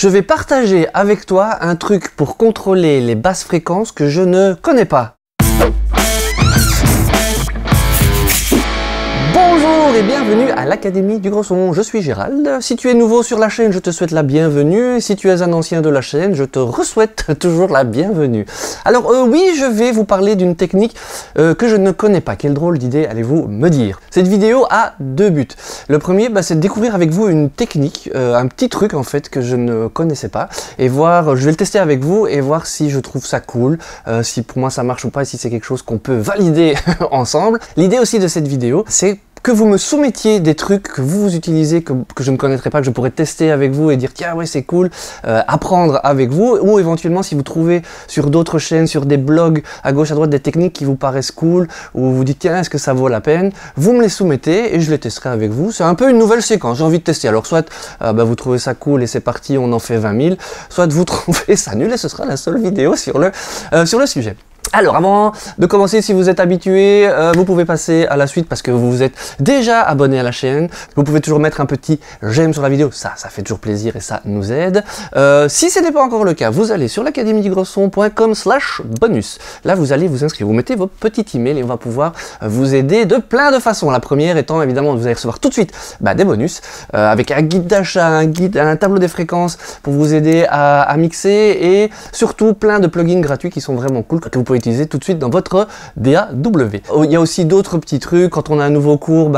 je vais partager avec toi un truc pour contrôler les basses fréquences que je ne connais pas. Bonjour et bienvenue à l'Académie du Gros Son, je suis Gérald. Si tu es nouveau sur la chaîne, je te souhaite la bienvenue. Si tu es un ancien de la chaîne, je te re-souhaite toujours la bienvenue. Alors oui, je vais vous parler d'une technique que je ne connais pas. Quelle drôle d'idée, allez-vous me dire. Cette vidéo a deux buts. Le premier, c'est de découvrir avec vous une technique, un petit truc en fait que je ne connaissais pas. Et voir, je vais le tester avec vous et voir si je trouve ça cool, si pour moi ça marche ou pas, et si c'est quelque chose qu'on peut valider ensemble. L'idée aussi de cette vidéo, c'est que vous me soumettiez des trucs que vous utilisez, que je ne connaîtrais pas, que je pourrais tester avec vous et dire tiens ouais c'est cool, apprendre avec vous, ou éventuellement si vous trouvez sur d'autres chaînes, sur des blogs à gauche à droite des techniques qui vous paraissent cool, ou vous dites tiens est-ce que ça vaut la peine, vous me les soumettez et je les testerai avec vous. C'est un peu une nouvelle séquence, j'ai envie de tester. Alors soit vous trouvez ça cool et c'est parti, on en fait 20 000, soit vous trouvez ça nul et ce sera la seule vidéo sur le sujet. Alors avant de commencer, si vous êtes habitué, vous pouvez passer à la suite parce que vous vous êtes déjà abonné à la chaîne. Vous pouvez toujours mettre un petit j'aime sur la vidéo, ça fait toujours plaisir et ça nous aide. Si ce n'est pas encore le cas, vous allez sur l'academiedugrosson.com/bonus. Là vous allez vous inscrire, vous mettez votre petit email et on va pouvoir vous aider de plein de façons. La première étant évidemment, vous allez recevoir tout de suite des bonus avec un guide d'achat, un tableau des fréquences pour vous aider à mixer et surtout plein de plugins gratuits qui sont vraiment cool, que vous pouvez utiliser tout de suite dans votre DAW. Il y a aussi d'autres petits trucs, quand on a un nouveau cours,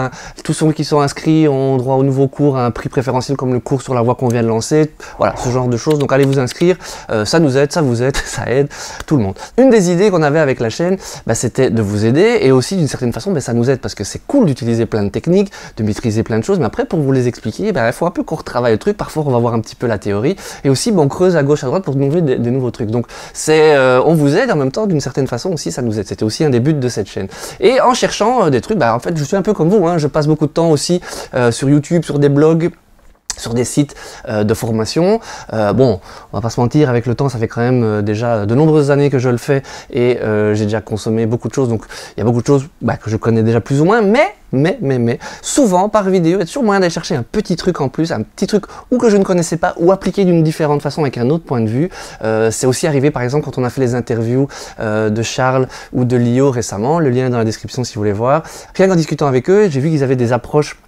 tous ceux qui sont inscrits ont droit au nouveau cours à un prix préférentiel comme le cours sur la voix qu'on vient de lancer, voilà, ce genre de choses, donc allez vous inscrire, ça nous aide, ça vous aide, ça aide tout le monde. Une des idées qu'on avait avec la chaîne, c'était de vous aider et aussi d'une certaine façon, ça nous aide parce que c'est cool d'utiliser plein de techniques, de maîtriser plein de choses, mais après pour vous les expliquer, il faut un peu qu'on retravaille le truc, parfois on va voir un petit peu la théorie et aussi on creuse à gauche à droite pour trouver des nouveaux trucs. Donc c'est on vous aide en même temps d'une certaine façon aussi ça nous aide, c'était aussi un des buts de cette chaîne. Et en cherchant des trucs, en fait je suis un peu comme vous, je passe beaucoup de temps aussi sur YouTube, sur des blogs, sur des sites de formation. Bon, on va pas se mentir, avec le temps, ça fait quand même déjà de nombreuses années que je le fais et j'ai déjà consommé beaucoup de choses, donc il y a beaucoup de choses que je connais déjà plus ou moins, mais souvent par vidéo, il y a toujours moyen d'aller chercher un petit truc en plus, un petit truc ou que je ne connaissais pas, ou appliqué d'une différente façon avec un autre point de vue. C'est aussi arrivé par exemple quand on a fait les interviews de Charles ou de Lio récemment, le lien est dans la description si vous voulez voir. Rien qu'en discutant avec eux, j'ai vu qu'ils avaient des approches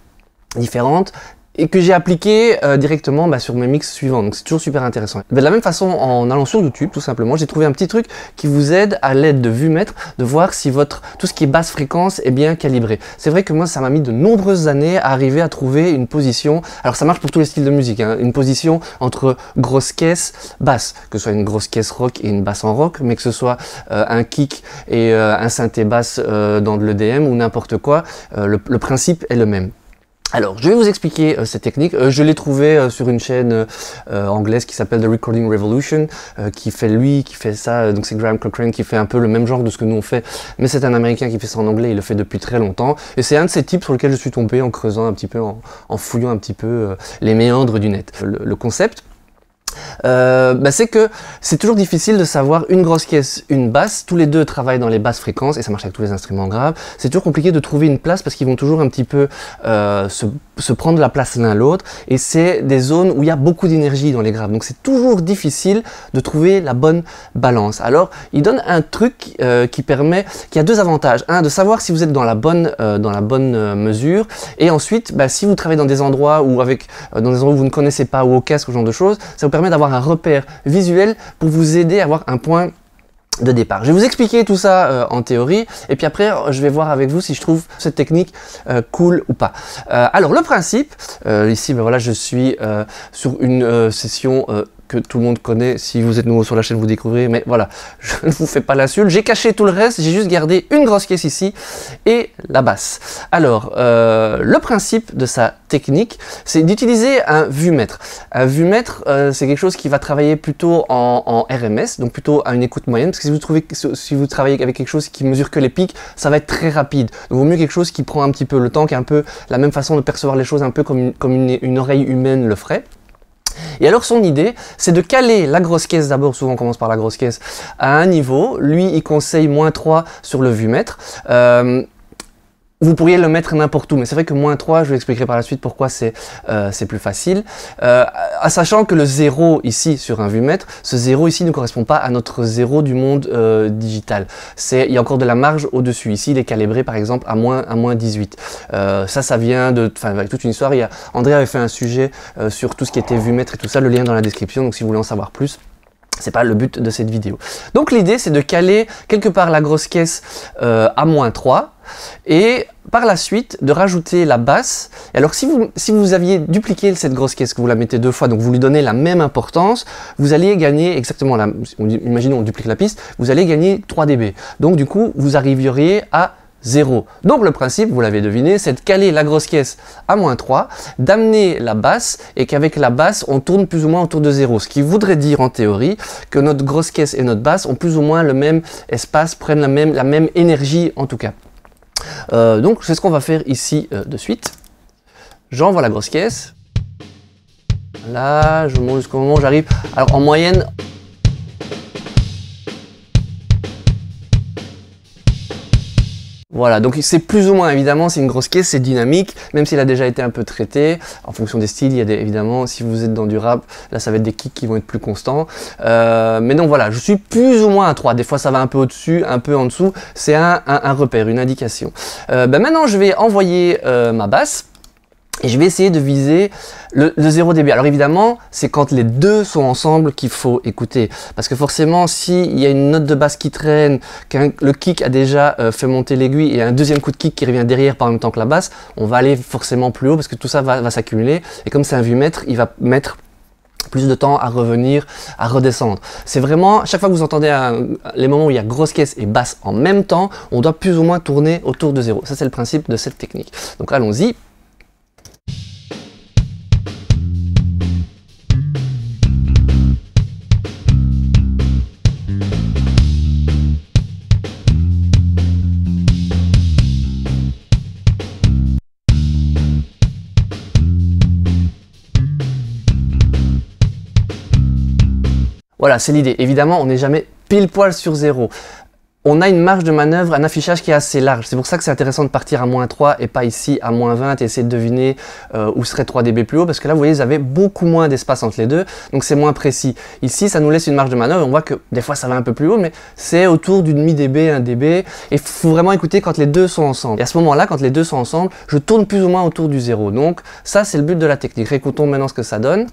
différentes et que j'ai appliqué directement sur mes mix suivants, donc c'est toujours super intéressant. De la même façon, en allant sur YouTube, tout simplement, j'ai trouvé un petit truc qui vous aide à l'aide de VuMètre, de voir si tout ce qui est basse fréquence est bien calibré. C'est vrai que moi, ça m'a mis de nombreuses années à arriver à trouver une position, alors ça marche pour tous les styles de musique, une position entre grosse caisse, basse, que ce soit une grosse caisse rock et une basse en rock, mais que ce soit un kick et un synthé basse dans de l'EDM ou n'importe quoi, le principe est le même. Alors, je vais vous expliquer cette technique. Je l'ai trouvée sur une chaîne anglaise qui s'appelle The Recording Revolution, qui fait ça, donc c'est Graham Cochrane qui fait un peu le même genre de ce que nous on fait, mais c'est un Américain qui fait ça en anglais, il le fait depuis très longtemps, et c'est un de ces types sur lequel je suis tombé en creusant un petit peu, en fouillant un petit peu les méandres du net. Le concept, c'est que c'est toujours difficile de savoir une grosse caisse, une basse, tous les deux travaillent dans les basses fréquences et ça marche avec tous les instruments graves. C'est toujours compliqué de trouver une place parce qu'ils vont toujours un petit peu se prendre la place l'un l'autre et c'est des zones où il y a beaucoup d'énergie dans les graves, donc c'est toujours difficile de trouver la bonne balance. Alors il donne un truc qui a deux avantages: un, de savoir si vous êtes dans la bonne mesure, et ensuite si vous travaillez dans des endroits où vous ne connaissez pas, ou au casque, ce genre de choses, ça vous permet d'avoir un repère visuel pour vous aider à avoir un point de départ. Je vais vous expliquer tout ça en théorie et puis après je vais voir avec vous si je trouve cette technique cool ou pas. Alors le principe, ici voilà, je suis sur une session que tout le monde connaît. Si vous êtes nouveau sur la chaîne, vous découvrez, mais voilà, je ne vous fais pas l'insulte, j'ai caché tout le reste, j'ai juste gardé une grosse caisse ici et la basse. Alors le principe de sa technique, c'est d'utiliser un VuMètre. Un VuMètre, c'est quelque chose qui va travailler plutôt en RMS, donc plutôt à une écoute moyenne, parce que si vous travaillez avec quelque chose qui mesure que les pics, ça va être très rapide. Donc il vaut mieux quelque chose qui prend un petit peu le temps, qui est un peu la même façon de percevoir les choses, un peu comme une oreille humaine le ferait. Et alors son idée, c'est de caler la grosse caisse d'abord, souvent on commence par la grosse caisse, à un niveau. Lui, il conseille -3 sur le VuMètre. Vous pourriez le mettre n'importe où, mais c'est vrai que -3, je vous expliquerai par la suite pourquoi c'est plus facile. Sachant que le 0 ici sur un vumètre, ce 0 ici ne correspond pas à notre 0 du monde digital. Il y a encore de la marge au-dessus. Ici, il est calibré par exemple à moins 18. Ça vient de... Enfin, avec toute une histoire. André avait fait un sujet sur tout ce qui était vumètre et tout ça, le lien dans la description, donc si vous voulez en savoir plus. C'est pas le but de cette vidéo. Donc l'idée c'est de caler quelque part la grosse caisse à -3 et par la suite de rajouter la basse. Et alors si vous aviez dupliqué cette grosse caisse, que vous la mettez 2 fois, donc vous lui donnez la même importance, vous allez gagner exactement imaginons on duplique la piste, vous allez gagner 3 dB. Donc du coup vous arriveriez à 0. Donc le principe, vous l'avez deviné, c'est de caler la grosse caisse à -3, d'amener la basse et qu'avec la basse, on tourne plus ou moins autour de 0. Ce qui voudrait dire en théorie que notre grosse caisse et notre basse ont plus ou moins le même espace, prennent la même énergie en tout cas. Donc c'est ce qu'on va faire ici de suite. J'envoie la grosse caisse. Là, je monte jusqu'au moment où j'arrive. Alors en moyenne... Voilà, donc c'est plus ou moins, évidemment, c'est une grosse caisse, c'est dynamique, même s'il a déjà été un peu traité. En fonction des styles, il y a évidemment, si vous êtes dans du rap, là ça va être des kicks qui vont être plus constants. Mais donc voilà, je suis plus ou moins à 3. Des fois ça va un peu au-dessus, un peu en dessous. C'est un repère, une indication. Maintenant, je vais envoyer ma basse. Et je vais essayer de viser le 0 dB. Alors évidemment, c'est quand les deux sont ensemble qu'il faut écouter. Parce que forcément, s'il y a une note de basse qui traîne, le kick a déjà fait monter l'aiguille et un deuxième coup de kick qui revient derrière par même temps que la basse, on va aller forcément plus haut parce que tout ça va s'accumuler. Et comme c'est un vumètre, il va mettre plus de temps à revenir, à redescendre. C'est vraiment, chaque fois que vous entendez les moments où il y a grosse caisse et basse en même temps, on doit plus ou moins tourner autour de 0. Ça, c'est le principe de cette technique. Donc allons-y. Voilà, c'est l'idée. Évidemment, on n'est jamais pile poil sur 0. On a une marge de manœuvre, un affichage qui est assez large. C'est pour ça que c'est intéressant de partir à -3 et pas ici à -20 et essayer de deviner où serait 3 dB plus haut. Parce que là, vous voyez, vous avez beaucoup moins d'espace entre les deux. Donc c'est moins précis. Ici, ça nous laisse une marge de manœuvre. On voit que des fois, ça va un peu plus haut, mais c'est autour d'une demi-dB, 1 dB. Et il faut vraiment écouter quand les deux sont ensemble. Et à ce moment-là, quand les deux sont ensemble, je tourne plus ou moins autour du 0. Donc ça, c'est le but de la technique. Réécoutons maintenant ce que ça donne.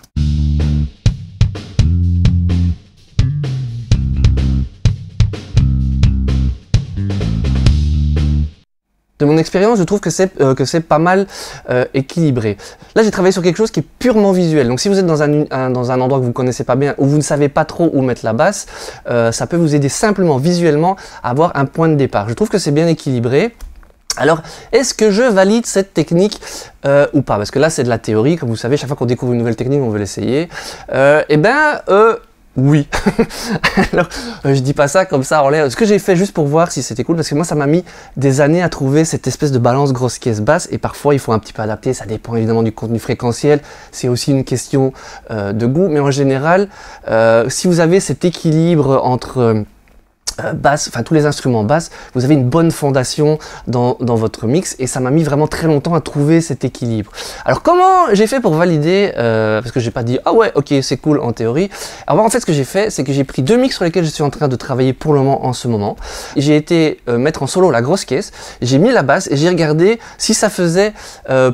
De mon expérience, je trouve que c'est pas mal équilibré. Là, j'ai travaillé sur quelque chose qui est purement visuel. Donc, si vous êtes dans un endroit que vous ne connaissez pas bien, ou vous ne savez pas trop où mettre la basse, ça peut vous aider simplement, visuellement, à avoir un point de départ. Je trouve que c'est bien équilibré. Alors, est-ce que je valide cette technique ou pas? Parce que là, c'est de la théorie. Comme vous savez, chaque fois qu'on découvre une nouvelle technique, on veut l'essayer. Oui. Alors, je dis pas ça comme ça en l'air. Ce que j'ai fait juste pour voir si c'était cool, parce que moi, ça m'a mis des années à trouver cette espèce de balance grosse caisse basse, et parfois, il faut un petit peu adapter. Ça dépend évidemment du contenu fréquentiel. C'est aussi une question de goût, mais en général, si vous avez cet équilibre entre basse, enfin tous les instruments basses, vous avez une bonne fondation dans votre mix et ça m'a mis vraiment très longtemps à trouver cet équilibre. Alors comment j'ai fait pour valider, parce que j'ai pas dit ah ouais ok c'est cool en théorie. Alors en fait ce que j'ai fait c'est que j'ai pris deux mix sur lesquels je suis en train de travailler pour le moment en ce moment. J'ai été mettre en solo la grosse caisse, j'ai mis la basse et j'ai regardé si ça faisait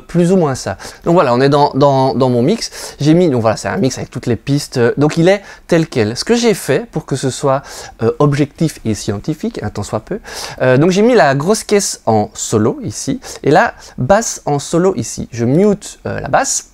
plus ou moins ça. Donc voilà, on est dans mon mix, j'ai mis, donc voilà c'est un mix avec toutes les pistes, donc il est tel quel. Ce que j'ai fait pour que ce soit objectif et scientifique, un tant soit peu. Donc j'ai mis la grosse caisse en solo ici, et la basse en solo ici. Je mute la basse.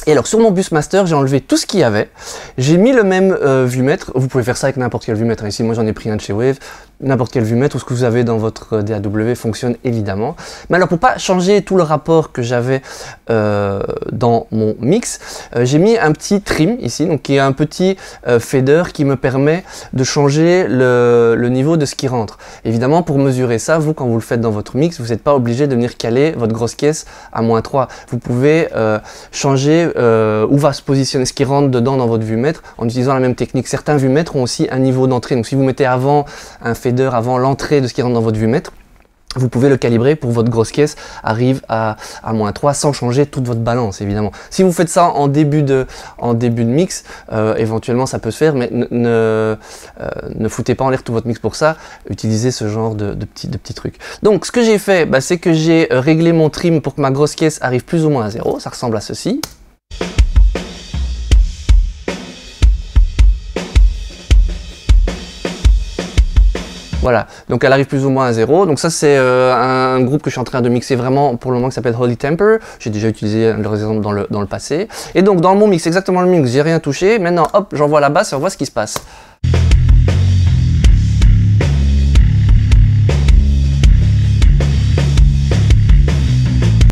Et alors sur mon bus master, j'ai enlevé tout ce qu'il y avait. J'ai mis le même vumètre. Vous pouvez faire ça avec n'importe quel vumètre. Ici, moi j'en ai pris un de chez Wave. N'importe quel vumètre ou ce que vous avez dans votre DAW fonctionne évidemment. Mais alors pour pas changer tout le rapport que j'avais dans mon mix, j'ai mis un petit trim ici, donc qui est un petit fader qui me permet de changer le niveau de ce qui rentre. Évidemment pour mesurer ça, vous quand vous le faites dans votre mix, vous n'êtes pas obligé de venir caler votre grosse caisse à -3. Vous pouvez changer où va se positionner ce qui rentre dedans dans votre vumètre en utilisant la même technique. Certains vumètres ont aussi un niveau d'entrée, donc si vous mettez avant un fader avant l'entrée de ce qui rentre dans votre vumètre, vous pouvez le calibrer pour que votre grosse caisse arrive à -3 sans changer toute votre balance, évidemment. Si vous faites ça en début de mix, éventuellement ça peut se faire, mais ne foutez pas en l'air tout votre mix pour ça. Utilisez ce genre de petits trucs. Donc ce que j'ai fait, bah, c'est que j'ai réglé mon trim pour que ma grosse caisse arrive plus ou moins à 0. Ça ressemble à ceci. Voilà, donc elle arrive plus ou moins à 0. Donc ça c'est un groupe que je suis en train de mixer vraiment pour le moment qui s'appelle Holy Temper. J'ai déjà utilisé leur exemple dans le passé. Et donc dans mon mix, exactement le mix, j'ai rien touché. Maintenant hop, j'envoie la basse et on voit ce qui se passe.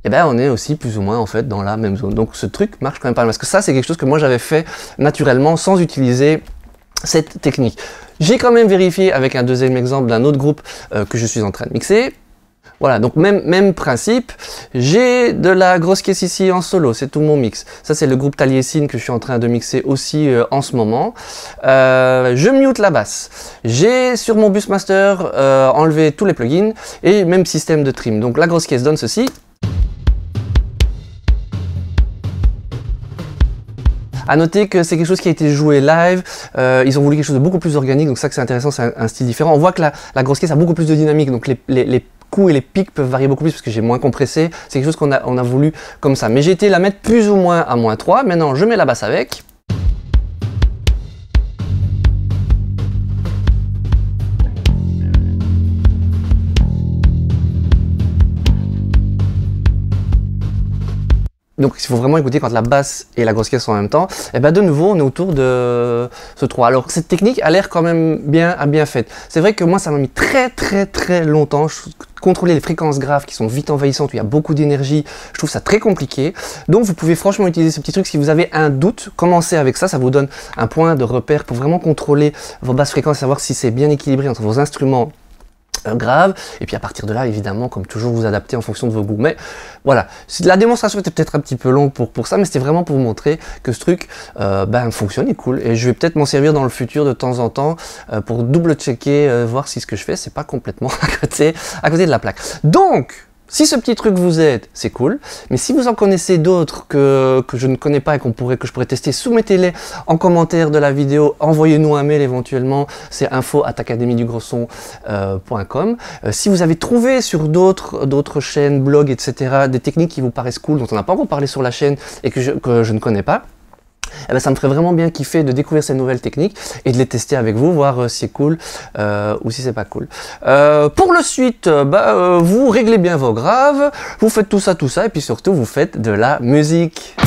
Et ben on est aussi plus ou moins en fait dans la même zone. Donc ce truc marche quand même pas mal. Parce que ça c'est quelque chose que moi j'avais fait naturellement sans utiliser cette technique. J'ai quand même vérifié avec un deuxième exemple d'un autre groupe que je suis en train de mixer. Voilà, donc même principe. J'ai de la grosse caisse ici en solo, c'est tout mon mix. Ça c'est le groupe Taliesin que je suis en train de mixer aussi en ce moment. Je mute la basse. J'ai sur mon Busmaster enlevé tous les plugins et même système de trim. Donc la grosse caisse donne ceci. À noter que c'est quelque chose qui a été joué live, ils ont voulu quelque chose de beaucoup plus organique, donc ça que c'est intéressant, c'est un style différent. On voit que la grosse caisse a beaucoup plus de dynamique, donc les coups et les pics peuvent varier beaucoup plus parce que j'ai moins compressé. C'est quelque chose qu'on a voulu comme ça. Mais j'ai été la mettre plus ou moins à -3. Maintenant, je mets la basse avec. Donc il faut vraiment écouter quand la basse et la grosse caisse sont en même temps. Et ben de nouveau on est autour de ce 3. Alors cette technique a l'air quand même bien faite. C'est vrai que moi ça m'a mis très longtemps. Contrôler les fréquences graves qui sont vite envahissantes, où il y a beaucoup d'énergie, je trouve ça très compliqué. Donc vous pouvez franchement utiliser ce petit truc. Si vous avez un doute, commencez avec ça, ça vous donne un point de repère pour vraiment contrôler vos basses fréquences, savoir si c'est bien équilibré entre vos instruments grave, et puis à partir de là évidemment comme toujours vous adaptez en fonction de vos goûts. Mais voilà, la démonstration était peut-être un petit peu longue pour ça, mais c'était vraiment pour vous montrer que ce truc fonctionne, est cool, et je vais peut-être m'en servir dans le futur de temps en temps pour double checker, voir si ce que je fais c'est pas complètement à côté de la plaque. Donc si ce petit truc vous aide, c'est cool, mais si vous en connaissez d'autres que je ne connais pas et que je pourrais tester, soumettez-les en commentaire de la vidéo, envoyez-nous un mail éventuellement, c'est info@academiedugrosson.com. Si vous avez trouvé sur d'autres chaînes, blogs, etc., des techniques qui vous paraissent cool, dont on n'a pas encore parlé sur la chaîne et que je ne connais pas, eh ben, ça me ferait vraiment bien kiffer de découvrir ces nouvelles techniques et de les tester avec vous, voir si c'est cool ou si c'est pas cool. Pour le suite, vous réglez bien vos graves, vous faites tout ça et puis surtout vous faites de la musique.